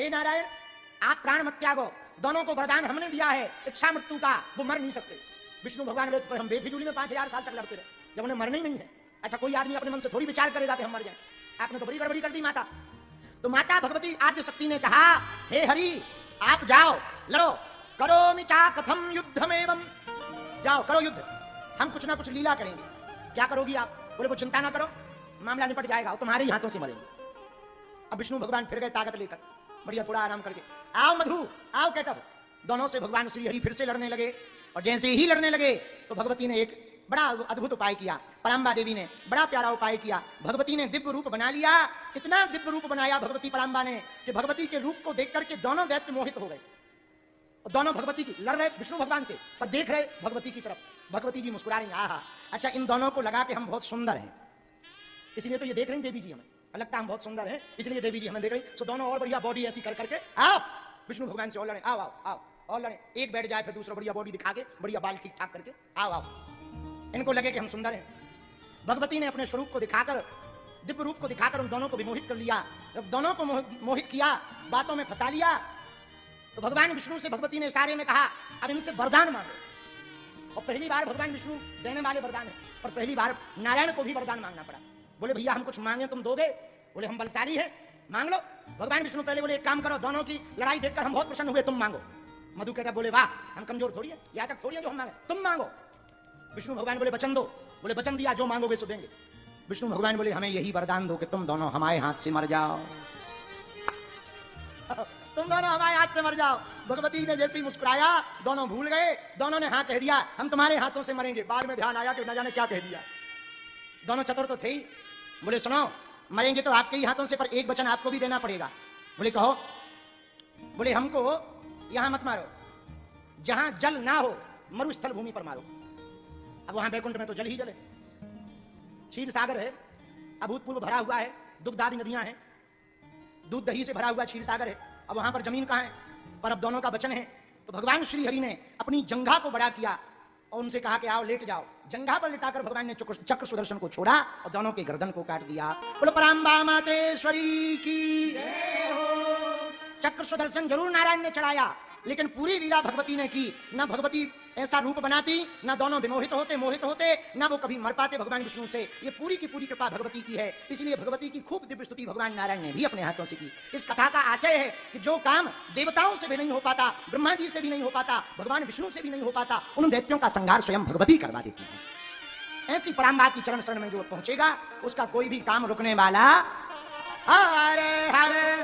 हे नारायण आप प्राण मत त्यागो, दोनों को वरदान हमने दिया है इच्छा मृत्यु का, वो मर नहीं सकते। विष्णु भगवान बोले तो हम बेफिजूली में 5000 साल तक लड़ते रहे, जब उन्हें मरना ही नहीं है। अच्छा कोई आदमी अपने मन से थोड़ी विचार करेगा कि हम मर जाए, आपने तो बड़ी गड़बड़ी कर दी माता। तो माता भगवती आद्य शक्ति ने कहा हे हरि आप जाओ लड़ो, करोमि चा कथम युद्धमेवं, जाओ करो युद्ध, हम कुछ ना कुछ लीला करेंगे। क्या करोगी आप? बोले वो चिंता ना करो, मामला निपट जाएगा, तुम्हारे ही हाथों से मरेंगे। अब विष्णु भगवान फिर गए ताकत लेकर, बढ़िया थोड़ा आराम करके, आओ मधु आओ केटव। दोनों से भगवान श्री हरि फिर से लड़ने लगे, और जैसे ही लड़ने लगे तो भगवती ने एक बड़ा अद्भुत उपाय किया, पराम्बा देवी ने बड़ा प्यारा उपाय किया। भगवती ने दिव्य रूप बना लिया, इतना दिव्य रूप बनाया भगवती पराम्बा ने कि भगवती के रूप को देख करके दोनों दैत्य मोहित हो गए। और दोनों भगवती की लड़ रहे विष्णु भगवान से, पर देख रहे भगवती की तरफ। भगवती जी मुस्कुरा रही, आहा अच्छा इन दोनों को लगा कि हम बहुत सुंदर हैं, इसलिए तो ये देख रही देवी जी हमें, लगता हम बहुत सुंदर हैं इसलिए देवी जी हमें देख रही। सो दोनों और बढ़िया बॉडी ऐसी कर करके आओ विष्णु भगवान से और लड़े, आओ आओ आओ और लड़े, एक बैठ जाए फिर दूसरा बढ़िया बॉडी दिखा के बढ़िया बाल ठीक ठाक करके आओ आओ। इनको लगे कि हम सुंदर हैं। भगवती ने अपने स्वरूप को दिखाकर, दिव्य रूप को दिखाकर उन दोनों को विमोहित कर लिया। जब दोनों को मोहित किया, बातों में फंसा लिया, तो भगवान विष्णु से भगवती ने इशारे में कहा अब इनसे वरदान मांगो। और पहली बार भगवान विष्णु देने वाले वरदान है, पर पहली बार नारायण को भी वरदान मांगना पड़ा। बोले भैया हम कुछ मांगे तुम दोगे? बोले हम बलशाली हैं, मांग लो। भगवान विष्णु पहले बोले एक काम करो, दोनों की लड़ाई देखकर हम बहुत प्रसन्न हुए, तुम मांगो। मधु कहता बोले वाह हम कमजोर थोड़ी है, याचक थोड़ी है जो हम मांगे, तुम मांगो। विष्णु भगवान बोले वचन दो। बोले वचन दिया, जो मांगोगे सो देंगे। विष्णु भगवान बोले हमें यही वरदान दो कि तुम दोनों हमारे हाथ से मर जाओ, तुम दोनों हमारे हाथ से मर जाओ। भगवती ने जैसे ही मुस्कुराया दोनों भूल गए, दोनों ने हाँ कह दिया हम तुम्हारे हाथों से मरेंगे। बाद में ध्यान आया कि न जाने क्या कह दिया। दोनों चतुर तो थे ही। बोले सुनो मरेंगे तो आपके ही हाथों से, पर एक वचन आपको भी देना पड़ेगा। बोले कहो। बोले हमको यहां मत मारो, जहां जल ना हो मरुस्थल भूमि पर मारो। अब वहां बैकुंठ में तो जल ही जल है, क्षीर सागर है, अभूतपूर्व भरा हुआ है, दुग्ध आदि नदियां हैं, दूध दही से भरा हुआ क्षीर सागर है। अब वहां पर जमीन कहां है? पर अब दोनों का वचन है। तो भगवान श्री हरि ने अपनी जंघा को बड़ा किया और उनसे कहा कि आओ लेट जाओ। जंघा पर लिटाकर भगवान ने चक्र सुदर्शन को छोड़ा और दोनों के गर्दन को काट दिया। बोलो पराम्बा मातेश्वरी की जय हो। चक्र सुदर्शन जरूर नारायण ने चढ़ाया, लेकिन पूरी लीला भगवती ने की। न भगवती ऐसा रूप बनाती, न दोनों विमोहित होते मोहित होते, न वो कभी मर पाते भगवान विष्णु से। ये पूरी की पूरी कृपा भगवती की है। इसलिए भगवती की खूब दिव्य स्तुति भगवान नारायण ने भी अपने हाथों से की। इस कथा का आशय है कि जो काम देवताओं से भी नहीं हो पाता, ब्रह्मा जी से भी नहीं हो पाता, भगवान विष्णु से भी नहीं हो पाता, उन दैत्यों का संहार स्वयं भगवती करवा देती है। ऐसी पराम्बा की चरण शरण में जो पहुंचेगा उसका कोई भी काम रुकने वाला। हरे हरे